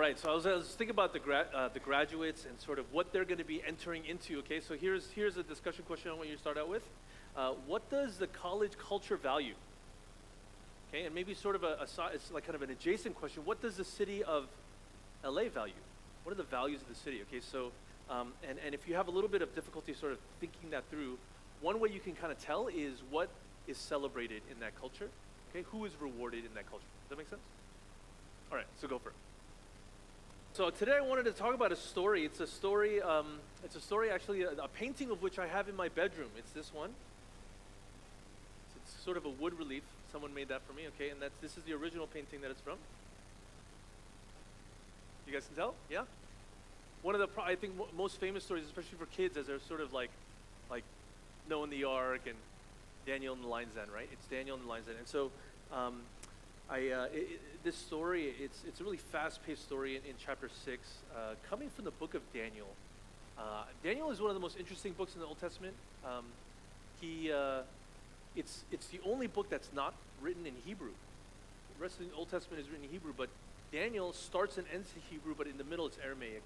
right, so I was thinking about the graduates and sort of what they're going to be entering into. Okay, so here's a discussion question I want you to start out with. What does the college culture value? Okay, and maybe sort of it's like kind of an adjacent question. What does the city of LA value? What are the values of the city? Okay, so and if you have a little bit of difficulty sort of thinking that through, one way you can kind of tell is what is celebrated in that culture. Okay, who is rewarded in that culture? Does that make sense? All right, so go for it. So today I wanted to talk about a story. It's a story. It's a story, actually, a painting of which I have in my bedroom. It's this one. It's sort of a wood relief. Someone made that for me. Okay, and this is the original painting that it's from. You guys can tell? Yeah. One of the I think most famous stories, especially for kids, as they're sort of like Noah and the Ark and Daniel and the Lion's Den, right? It's Daniel and the Lion's Den, and so. This story, it's a really fast-paced story in chapter 6, coming from the book of Daniel. Daniel is one of the most interesting books in the Old Testament. It's the only book that's not written in Hebrew. The rest of the Old Testament is written in Hebrew, but Daniel starts and ends in Hebrew, but in the middle it's Aramaic.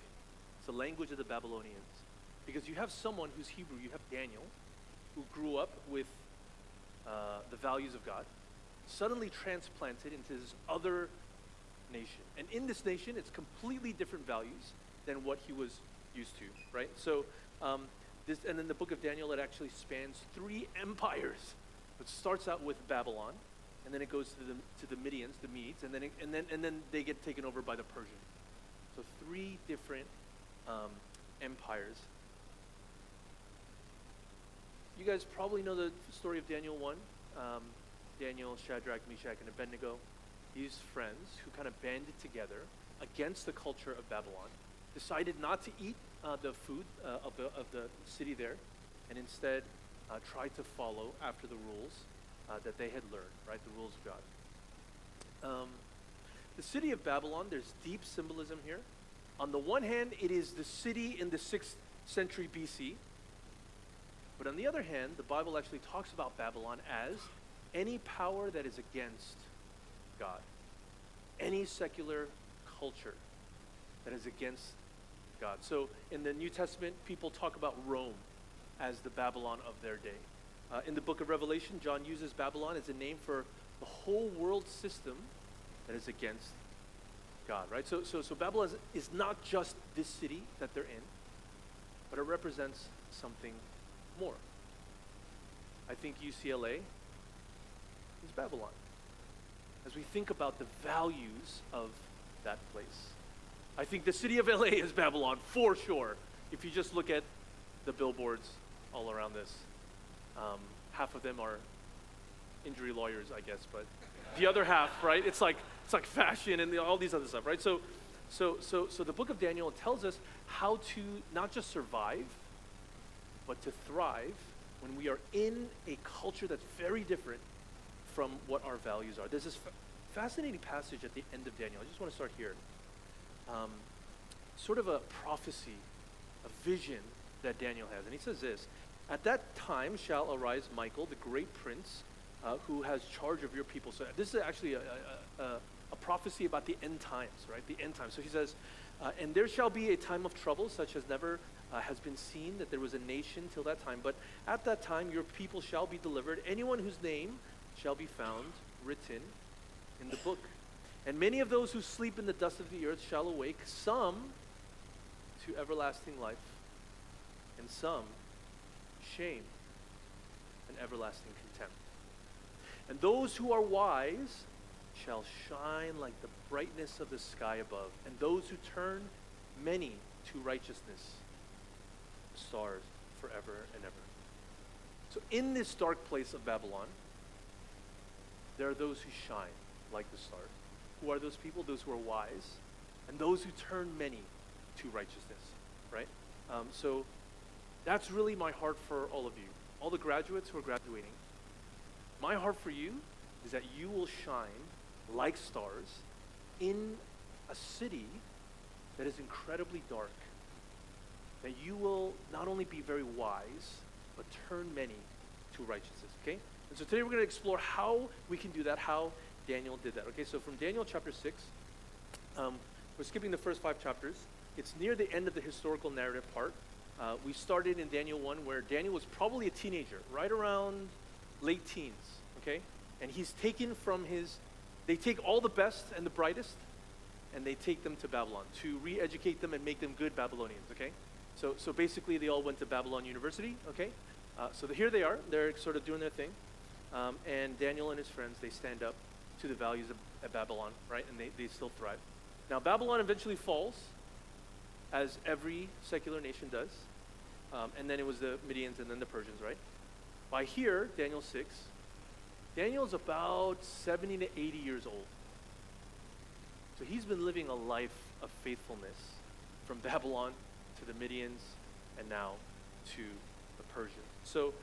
It's the language of the Babylonians. Because you have someone who's Hebrew, you have Daniel, who grew up with the values of God, suddenly transplanted into this other nation. And in this nation, it's completely different values than what he was used to, right? So and in the book of Daniel, it actually spans 3 empires. It starts out with Babylon, and then it goes to the Medians, the Medes, and then they get taken over by the Persians. So 3 different empires. You guys probably know the story of Daniel 1. Daniel, Shadrach, Meshach, and Abednego, these friends who kind of banded together against the culture of Babylon, decided not to eat the food of the city there, and instead tried to follow after the rules that they had learned, right? The rules of God. The city of Babylon, there's deep symbolism here. On the one hand, it is the city in the 6th century BC. But on the other hand, the Bible actually talks about Babylon as any power that is against God. Any secular culture that is against God. So in the New Testament, people talk about Rome as the Babylon of their day. In the book of Revelation, John uses Babylon as a name for the whole world system that is against God, right? So Babylon is not just this city that they're in, but it represents something more. I think UCLA is Babylon. As we think about the values of that place, I think the city of LA is Babylon for sure. If you just look at the billboards all around this, half of them are injury lawyers, I guess, but the other half, right? It's like fashion and all these other stuff, right? So the book of Daniel tells us how to not just survive, but to thrive when we are in a culture that's very different from what our values are. There's this fascinating passage at the end of Daniel. I just want to start here. Sort of a prophecy, a vision that Daniel has. And he says this, "At that time shall arise Michael, the great prince, who has charge of your people." So this is actually a prophecy about the end times, right? The end times. So he says, "And there shall be a time of trouble such as never has been seen, that there was a nation till that time. But at that time your people shall be delivered, anyone whose name shall be found written in the book. And many of those who sleep in the dust of the earth shall awake, some to everlasting life, and some shame and everlasting contempt. And those who are wise shall shine like the brightness of the sky above, and those who turn many to righteousness, stars forever and ever." So in this dark place of Babylon, there are those who shine like the stars. Who are those people? Those who are wise, and those who turn many to righteousness, right? So that's really my heart for all of you, all the graduates who are graduating. My heart for you is that you will shine like stars in a city that is incredibly dark, that you will not only be very wise, but turn many to righteousness, okay? And so today we're going to explore how we can do that, how Daniel did that, okay? So from Daniel chapter 6, We're skipping the first 5 chapters. It's near the end of the historical narrative part. We started in Daniel 1 where Daniel was probably a teenager, right around late teens, okay? And he's taken from they take all the best and the brightest and they take them to Babylon to re-educate them and make them good Babylonians, okay? So basically they all went to Babylon University, okay? So here they are, they're sort of doing their thing. And Daniel and his friends, they stand up to the values of Babylon, right? And they still thrive. Now Babylon eventually falls, as every secular nation does. And then it was the Medians and then the Persians, right? By here, Daniel 6, Daniel's about 70 to 80 years old. So he's been living a life of faithfulness from Babylon to the Medians and now to the Persians. So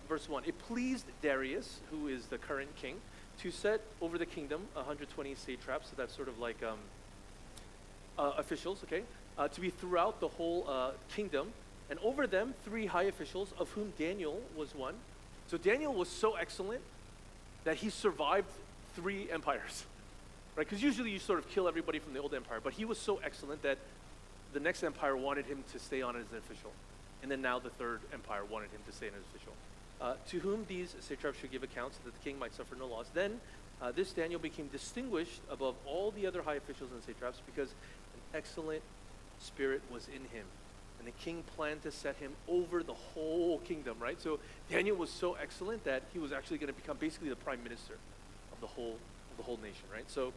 verse 1, it pleased Darius, who is the current king, to set over the kingdom 120 satraps, so that's sort of like officials, okay, to be throughout the whole kingdom, and over them 3 high officials, of whom Daniel was one. So Daniel was so excellent that he survived 3 empires, right? Because usually you sort of kill everybody from the old empire, but he was so excellent that the next empire wanted him to stay on as an official, and then now the 3rd empire wanted him to stay on as official. To whom these satraps should give accounts, so that the king might suffer no loss. Then this Daniel became distinguished above all the other high officials and satraps because an excellent spirit was in him. And the king planned to set him over the whole kingdom, right? So Daniel was so excellent that he was actually going to become basically the prime minister of the whole nation, right? So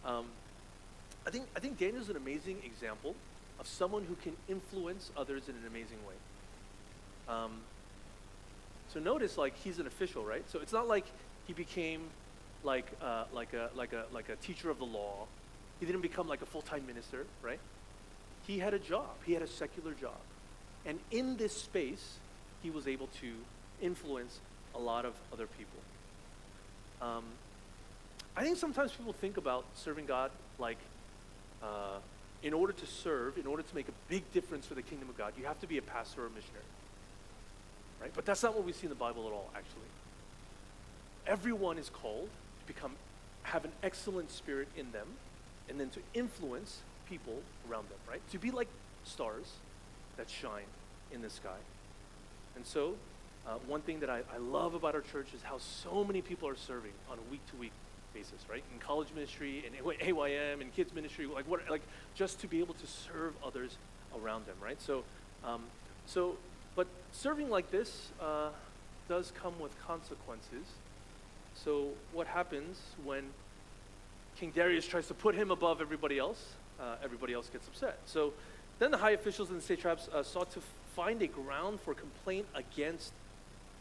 I think Daniel's an amazing example of someone who can influence others in an amazing way. So notice, like, he's an official, right? So it's not like he became like a teacher of the law. He didn't become like a full-time minister, right? He had a job. He had a secular job. And in this space, he was able to influence a lot of other people. I think sometimes people think about serving God like, in order to serve, in order to make a big difference for the kingdom of God, you have to be a pastor or a missionary. Right? But that's not what we see in the Bible at all, actually. Everyone is called to have an excellent spirit in them, and then to influence people around them, right? To be like stars that shine in the sky. And so, one thing that I love about our church is how so many people are serving on a week-to-week basis, right? In college ministry, in AYM, in kids ministry, just to be able to serve others around them, right? But serving like this does come with consequences. So what happens when King Darius tries to put him above everybody else? Everybody else gets upset. So then the high officials and the satraps sought to find a ground for complaint against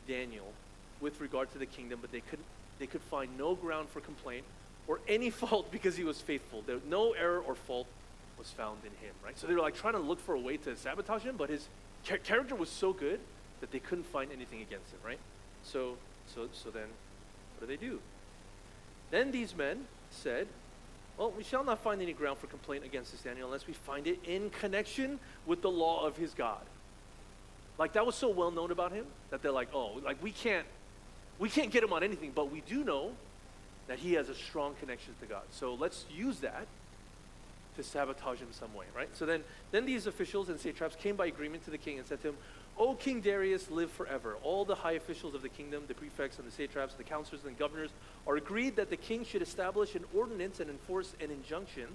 Daniel with regard to the kingdom, but they could find no ground for complaint or any fault because he was faithful. No error or fault was found in him, right? So they were like trying to look for a way to sabotage him, but his character was so good that they couldn't find anything against him, right? So then what do? Then these men said, well, we shall not find any ground for complaint against this Daniel unless we find it in connection with the law of his God. Like, that was so well known about him that they're like, oh, like we can't get him on anything, but we do know that he has a strong connection to God. So let's use that to sabotage him some way, right? So then these officials and satraps came by agreement to the king and said to him, O King Darius, live forever. All the high officials of the kingdom, the prefects and the satraps, the counselors and governors, are agreed that the king should establish an ordinance and enforce an injunction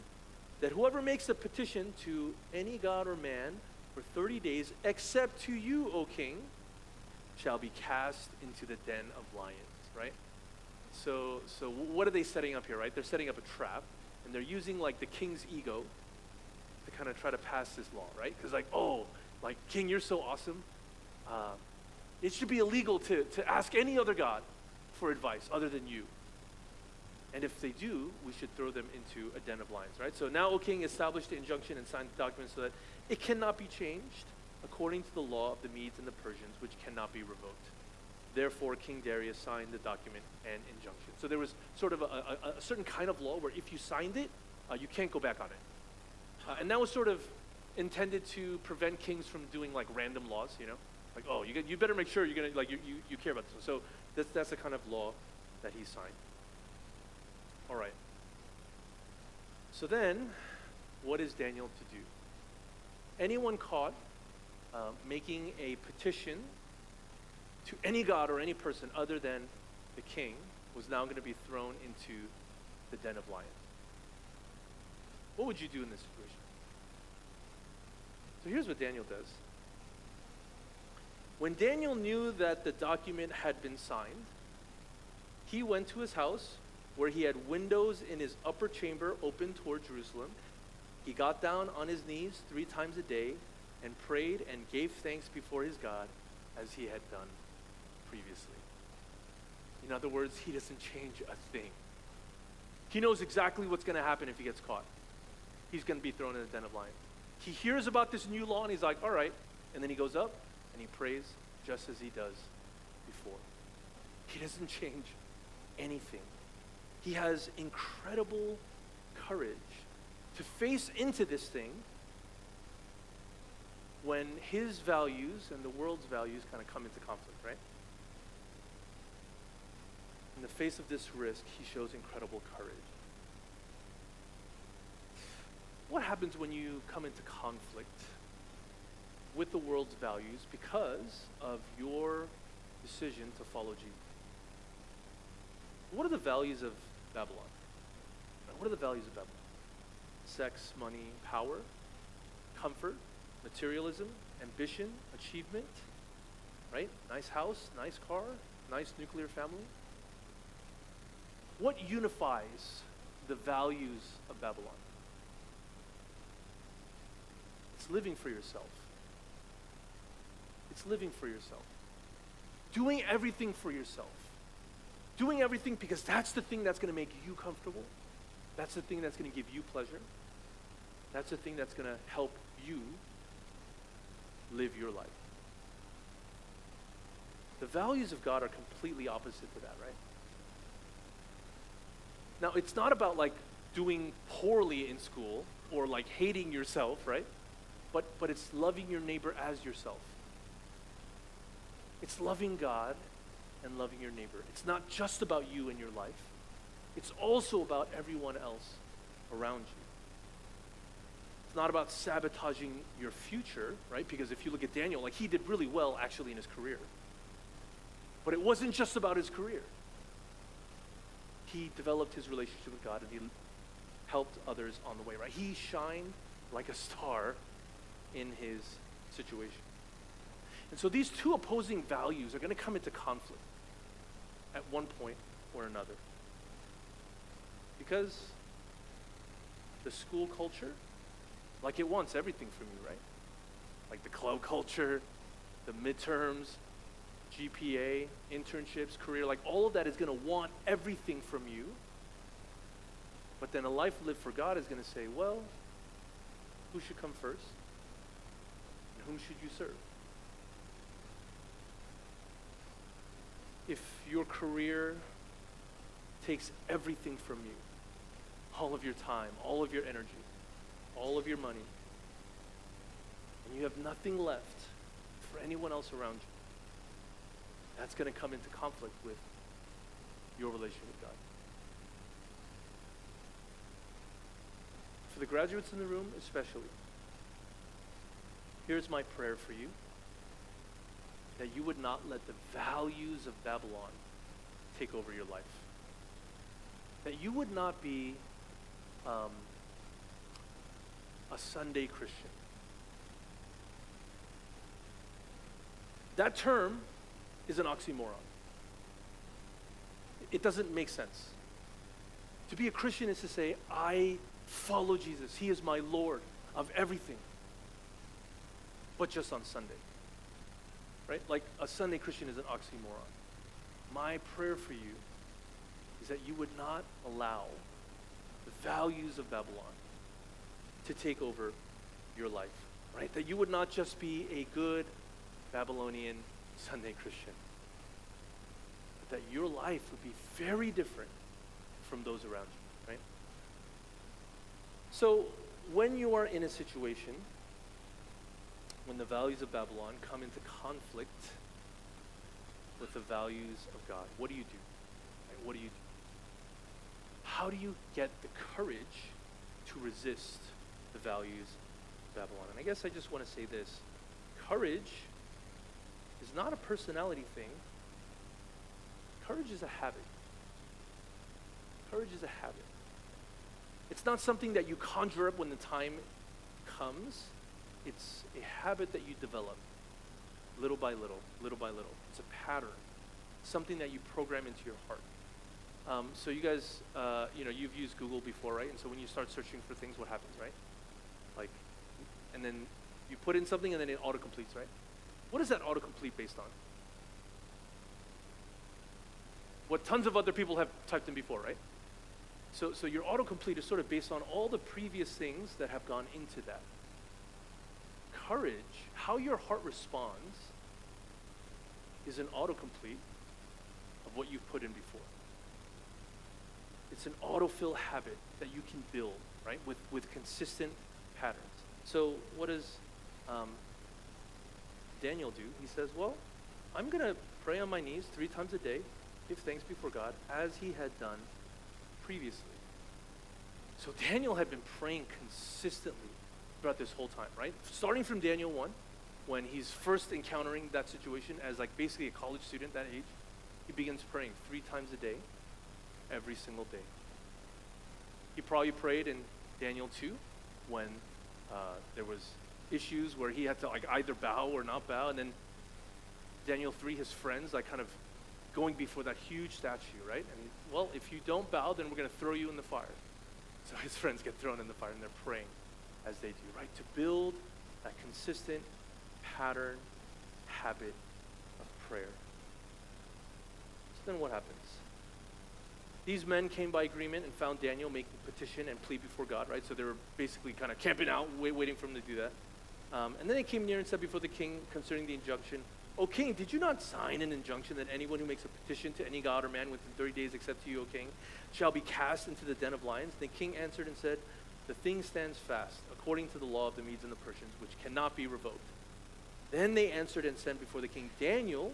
that whoever makes a petition to any god or man for 30 days, except to you, O king, shall be cast into the den of lions, right? So what are they setting up here, right? They're setting up a trap, and they're using like the king's ego to kind of try to pass this law, right? Because like, oh, like, king, you're so awesome. It should be illegal to ask any other god for advice other than you. And if they do, we should throw them into a den of lions, right? So now, O king, establish the injunction and sign the document so that it cannot be changed according to the law of the Medes and the Persians, which cannot be revoked. Therefore, King Darius signed the document and injunction. So there was sort of a certain kind of law where if you signed it, you can't go back on it. And that was sort of intended to prevent kings from doing like random laws, you know? Like, oh, you better make sure you're gonna like you care about this. So that's the kind of law that he signed. All right. So then what is Daniel to do? Anyone caught making a petition to any god or any person other than the king was now going to be thrown into the den of lions. What would you do in this situation? So here's what Daniel does. When Daniel knew that the document had been signed, he went to his house where he had windows in his upper chamber open toward Jerusalem. He got down on his knees 3 times a day and prayed and gave thanks before his God as he had done previously. In other words, he doesn't change a thing. He knows exactly what's going to happen if he gets caught. He's going to be thrown in the den of lions. He hears about this new law and he's like, all right. And then he goes up and he prays just as he does before. He doesn't change anything. He has incredible courage to face into this thing when his values and the world's values kind of come into conflict, right? In the face of this risk, he shows incredible courage. What happens when you come into conflict with the world's values because of your decision to follow Jesus? What are the values of Babylon? What are the values of Babylon? Sex, money, power, comfort, materialism, ambition, achievement, right? Nice house, nice car, nice nuclear family. What unifies the values of Babylon? It's living for yourself. It's living for yourself. Doing everything for yourself. Doing everything because that's the thing that's going to make you comfortable. That's the thing that's going to give you pleasure. That's the thing that's going to help you live your life. The values of God are completely opposite to that, right? Now, it's not about like doing poorly in school or like hating yourself, right? But it's loving your neighbor as yourself. It's loving God and loving your neighbor. It's not just about you and your life. It's also about everyone else around you. It's not about sabotaging your future, right? Because if you look at Daniel, like he did really well actually in his career. But it wasn't just about his career. He developed his relationship with God and he helped others on the way, right? He shined like a star in his situation. And so these two opposing values are going to come into conflict at one point or another. Because the school culture, like it wants everything from you, right? Like the club culture, the midterms, GPA, internships, career, like all of that is going to want everything from you. But then a life lived for God is going to say, well, who should come first? And whom should you serve? If your career takes everything from you, all of your time, all of your energy, all of your money, and you have nothing left for anyone else around you, that's going to come into conflict with your relationship with God. For the graduates in the room especially, here's my prayer for you, that you would not let the values of Babylon take over your life. That you would not be a Sunday Christian. That term is an oxymoron. It doesn't make sense. To be a Christian is to say, I follow Jesus. He is my Lord of everything. But just on Sunday. Right? Like a Sunday Christian is an oxymoron. My prayer for you is that you would not allow the values of Babylon to take over your life. Right? That you would not just be a good Babylonian Sunday Christian. But that your life would be very different from those around you. Right? So when you are in a situation when the values of Babylon come into conflict with the values of God, what do you do? Right? What do you do? How do you get the courage to resist the values of Babylon. And I guess I just want to say this. Courage is not a personality thing. Courage is a habit. Courage is a habit. It's not something that you conjure up when the time comes. It's a habit that you develop little by little, little by little. It's a pattern, something that you program into your heart. So you guys, you've used Google before, right? And so when you start searching for things, what happens, right? Like, and then you put in something and then it autocompletes, right? What is that autocomplete based on? What tons of other people have typed in before, right? So your autocomplete is sort of based on all the previous things that have gone into that. Courage, how your heart responds, is an autocomplete of what you've put in before. It's an autofill habit that you can build, right, with consistent patterns. So what does Daniel do? He says, well, I'm going to pray on my knees 3 times a day, give thanks before God, as he had done previously. So Daniel had been praying consistently throughout this whole time, right? Starting from Daniel 1, when he's first encountering that situation as like basically a college student that age, he begins praying 3 times a day, every single day. He probably prayed in Daniel 2 when there was issues where he had to like either bow or not bow, and then Daniel 3, his friends like kind of going before that huge statue, right? And well, if you don't bow, then we're going to throw you in the fire. So his friends get thrown in the fire and they're praying as they do, right? To build that consistent pattern, habit of prayer. So then what happens? These men came by agreement and found Daniel making petition and plea before God, right? So they were basically kind of camping out, waiting for him to do that. And then they came near and said before the king concerning the injunction, O king, did you not sign an injunction that anyone who makes a petition to any god or man within 30 days except to you, O king, shall be cast into the den of lions? The king answered and said, the thing stands fast, according to the law of the Medes and the Persians, which cannot be revoked. Then they answered and said before the king, Daniel,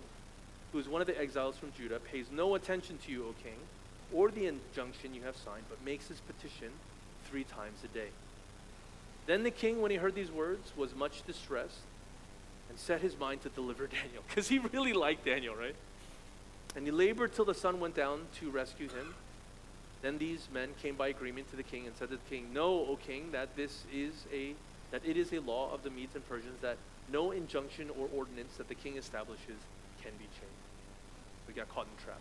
who is one of the exiles from Judah, pays no attention to you, O king, or the injunction you have signed, but makes his petition 3 times a day. Then the king, when he heard these words, was much distressed and set his mind to deliver Daniel, because he really liked Daniel, right? And he labored till the sun went down to rescue him. Then these men came by agreement to the king and said to the king, know, O king, that it is a law of the Medes and Persians that no injunction or ordinance that the king establishes can be changed. We got caught in the trap.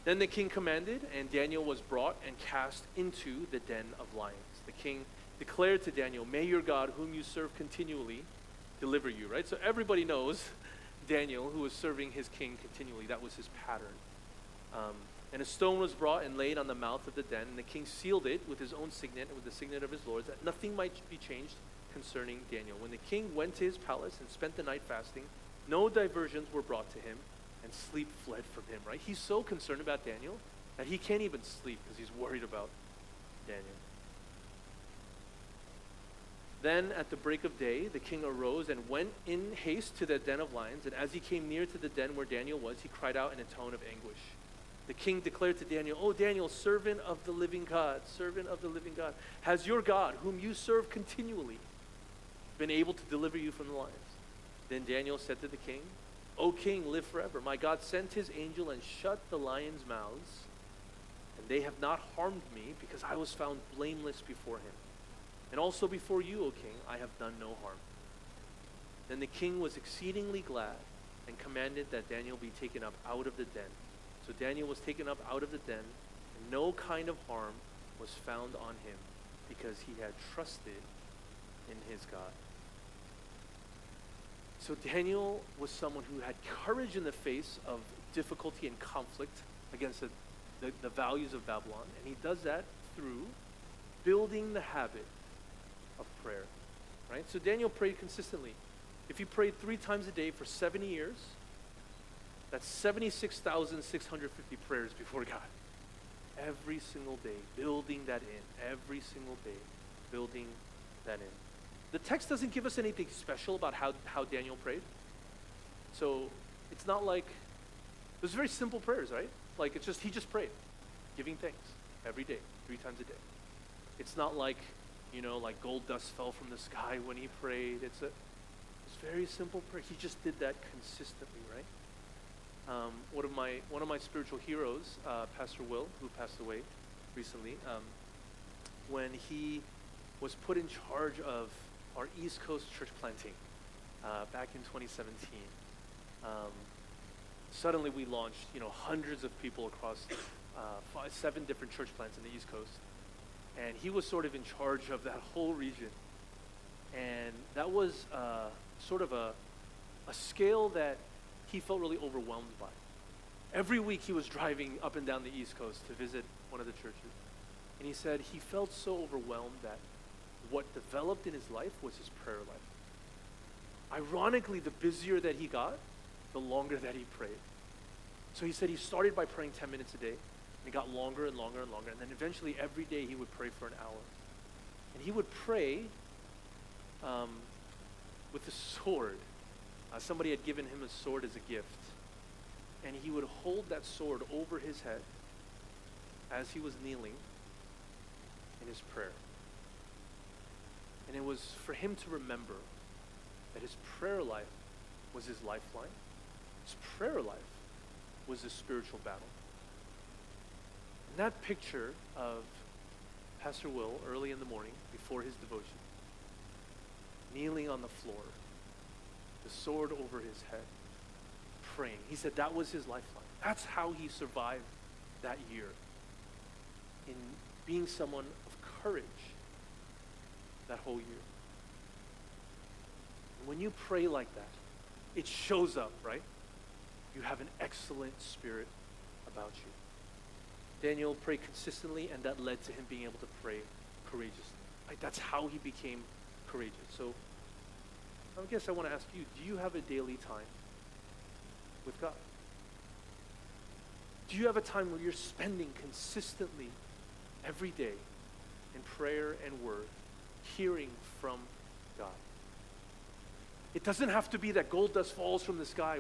Then the king commanded, and Daniel was brought and cast into the den of lions. The king declared to Daniel, may your God, whom you serve continually, deliver you, right? So everybody knows Daniel, who was serving his king continually. That was his pattern. And a stone was brought and laid on the mouth of the den, and the king sealed it with his own signet and with the signet of his lords, that nothing might be changed concerning Daniel. When the king went to his palace and spent the night fasting, no diversions were brought to him, and sleep fled from him, right? He's so concerned about Daniel that he can't even sleep because he's worried about Daniel. Then at the break of day, the king arose and went in haste to the den of lions, and as he came near to the den where Daniel was, he cried out in a tone of anguish. The king declared to Daniel, O Daniel, servant of the living God, has your God, whom you serve continually, been able to deliver you from the lions? Then Daniel said to the king, O king, live forever. My God sent his angel and shut the lions' mouths, and they have not harmed me, because I was found blameless before him. And also before you, O king, I have done no harm. Then the king was exceedingly glad and commanded that Daniel be taken up out of the den. So Daniel was taken up out of the den, and no kind of harm was found on him, because he had trusted in his God. So Daniel was someone who had courage in the face of difficulty and conflict against the values of Babylon, and he does that through building the habit of prayer, right? So Daniel prayed consistently. If he prayed 3 times a day for 70 years, that's 76,650 prayers before God. Every single day, building that in. Every single day, building that in. The text doesn't give us anything special about how Daniel prayed. So it's not like, it was very simple prayers, right? Like he just prayed, giving thanks every day, 3 times a day. It's not like like gold dust fell from the sky when he prayed. It's very simple prayer. He just did that consistently, right? One of my spiritual heroes, Pastor Will, who passed away recently, when he was put in charge of our East Coast church planting back in 2017. Suddenly we launched, hundreds of people across 7 different church plants in the East Coast. And he was sort of in charge of that whole region. And that was sort of a scale that he felt really overwhelmed by. Every week he was driving up and down the East Coast to visit one of the churches. And he said he felt so overwhelmed that what developed in his life was his prayer life. Ironically, the busier that he got, the longer that he prayed. So he said he started by praying 10 minutes a day, and it got longer and longer and longer, and then eventually every day he would pray for an hour. And he would pray with a sword. Somebody had given him a sword as a gift, and he would hold that sword over his head as he was kneeling in his prayer. And it was for him to remember that his prayer life was his lifeline. His prayer life was his spiritual battle. And that picture of Pastor Will early in the morning before his devotion, kneeling on the floor, the sword over his head, praying. He said that was his lifeline. That's how he survived that year, in being someone of courage that whole year. And when you pray like that, it shows up, right? You have an excellent spirit about you. Daniel prayed consistently, and that led to him being able to pray courageously. Right? That's how he became courageous. So I guess I want to ask you, do you have a daily time with God? Do you have a time where you're spending consistently every day in prayer and word, hearing from God? It doesn't have to be that gold dust falls from the sky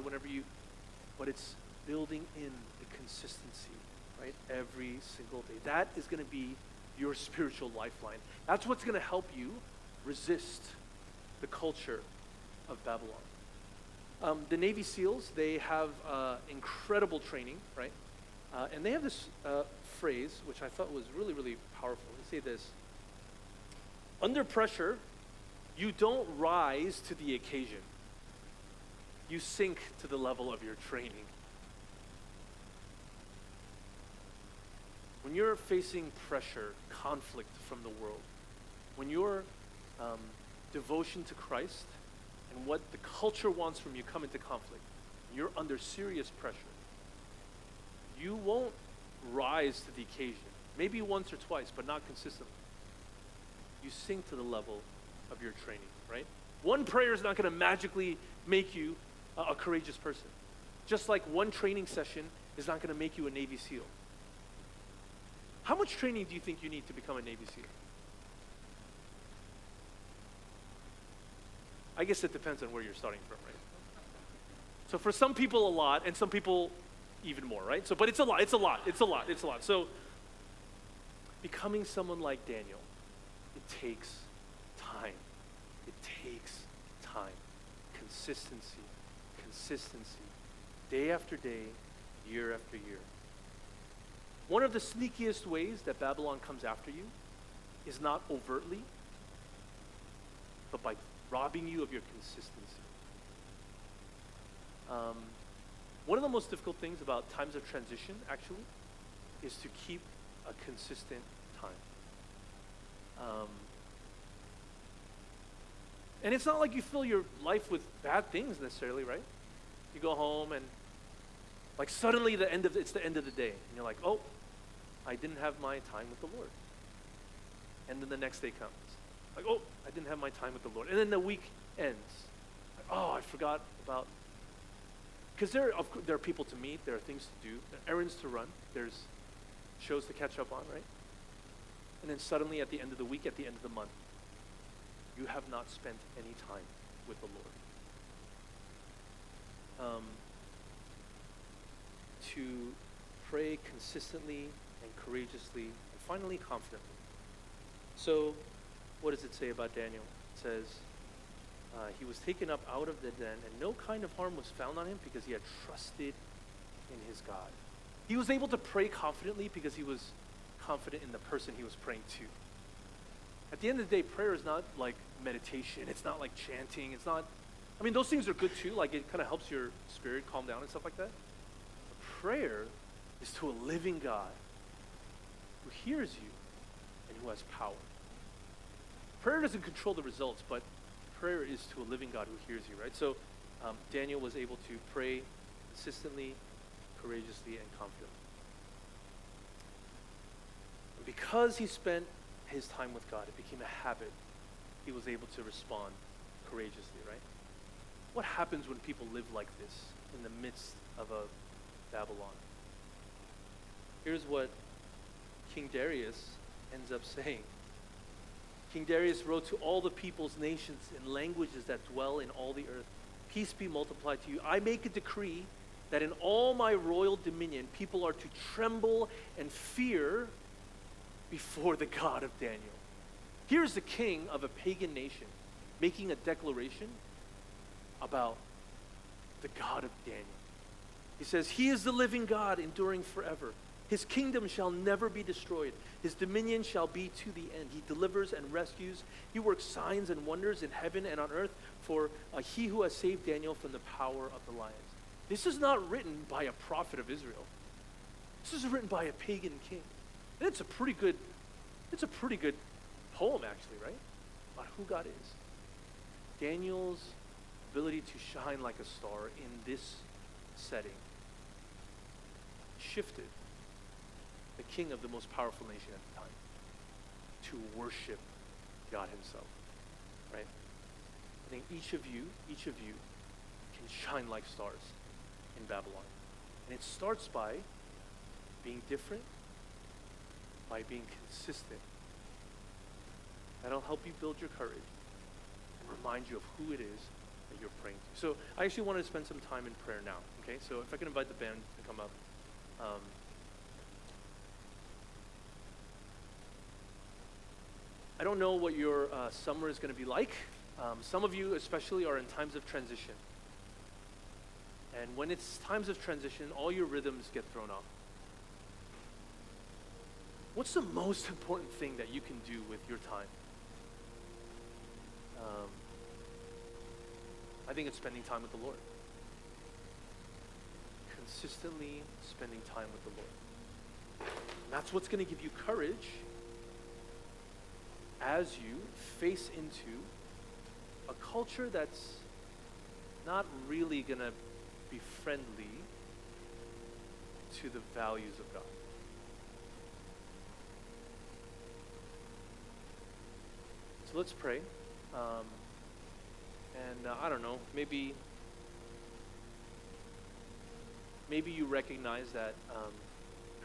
but it's building in the consistency, right? Every single day. That is going to be your spiritual lifeline. That's what's going to help you resist the culture of Babylon. The Navy SEALs, they have incredible training, right? And they have this phrase, which I thought was really, really powerful. They say this: under pressure, you don't rise to the occasion. You sink to the level of your training. When you're facing pressure, conflict from the world, when your devotion to Christ and what the culture wants from you come into conflict, you're under serious pressure, you won't rise to the occasion. Maybe once or twice, but not consistently. You sink to the level of your training, right? One prayer is not going to magically make you a courageous person. Just like one training session is not going to make you a Navy SEAL. How much training do you think you need to become a Navy SEAL? I guess it depends on where you're starting from, right? So for some people a lot, and some people even more, right? So, but it's a lot. So becoming someone like Daniel, it takes time. It takes time. Consistency. Day after day, year after year. One of the sneakiest ways that Babylon comes after you is not overtly, but by robbing you of your consistency. One of the most difficult things about times of transition, actually, is to keep a consistent time. And it's not like you fill your life with bad things necessarily, right? You go home and like suddenly it's the end of the day. And you're like, oh, I didn't have my time with the Lord. And then the next day comes. Like, oh, I didn't have my time with the Lord. And then the week ends. Like, oh, I forgot about. Because there are people to meet, there are things to do, there are errands to run, there's shows to catch up on, right? And then suddenly at the end of the week, at the end of the month, you have not spent any time with the Lord. To pray consistently and courageously, and finally confidently. So what does it say about Daniel? It says, he was taken up out of the den, and no kind of harm was found on him because he had trusted in his God. He was able to pray confidently because he was confident in the person he was praying to. At the end of the day, prayer is not like meditation. It's not like chanting. It's not, I mean, those things are good too. Like it kind of helps your spirit calm down and stuff like that. But prayer is to a living God who hears you and who has power. Prayer doesn't control the results, but prayer is to a living God who hears you, right? So Daniel was able to pray consistently, courageously, and confidently. And because he spent his time with God, it became a habit. He was able to respond courageously, right? What happens when people live like this in the midst of a Babylon? Here's what King Darius ends up saying. King Darius wrote to all the peoples, nations, and languages that dwell in all the earth, peace be multiplied to you. I make a decree that in all my royal dominion, people are to tremble and fear before the God of Daniel. Here's the king of a pagan nation making a declaration about the God of Daniel. He says, he is the living God, enduring forever. His kingdom shall never be destroyed. His dominion shall be to the end. He delivers and rescues. He works signs and wonders in heaven and on earth for he who has saved Daniel from the power of the lions. This is not written by a prophet of Israel. This is written by a pagan king. And it's a pretty good poem actually, right? About who God is. Daniel's ability to shine like a star in this setting shifted the king of the most powerful nation at the time to worship God himself, right? I think each of you can shine like stars in Babylon. And it starts by being different, by being consistent. That'll help you build your courage and remind you of who it is that you're praying to. So I actually want to spend some time in prayer now, okay? So if I can invite the band to come up. I don't know what your summer is going to be like. Some of you especially are in times of transition. And when it's times of transition, all your rhythms get thrown off. What's the most important thing that you can do with your time? I think it's spending time with the Lord. Consistently spending time with the Lord. And that's what's going to give you courage as you face into a culture that's not really going to be friendly to the values of God. So let's pray. I don't know, maybe you recognize that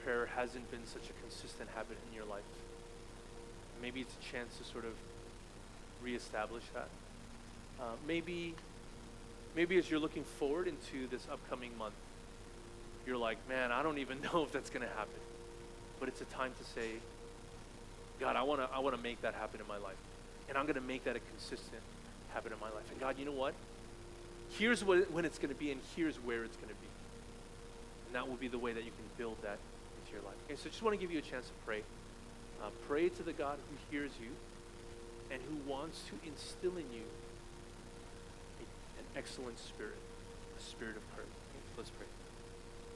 prayer hasn't been such a consistent habit in your life. Maybe it's a chance to sort of reestablish that. Maybe as you're looking forward into this upcoming month, you're like, man, I don't even know if that's going to happen. But it's a time to say, God, I want to make that happen in my life. And I'm going to make that a consistent habit in my life. And God, you know what? Here's when it's going to be, and here's where it's going to be. And that will be the way that you can build that into your life. Okay, so I just want to give you a chance to pray. Pray to the God who hears you and who wants to instill in you an excellent spirit, a spirit of courage. Okay, let's pray.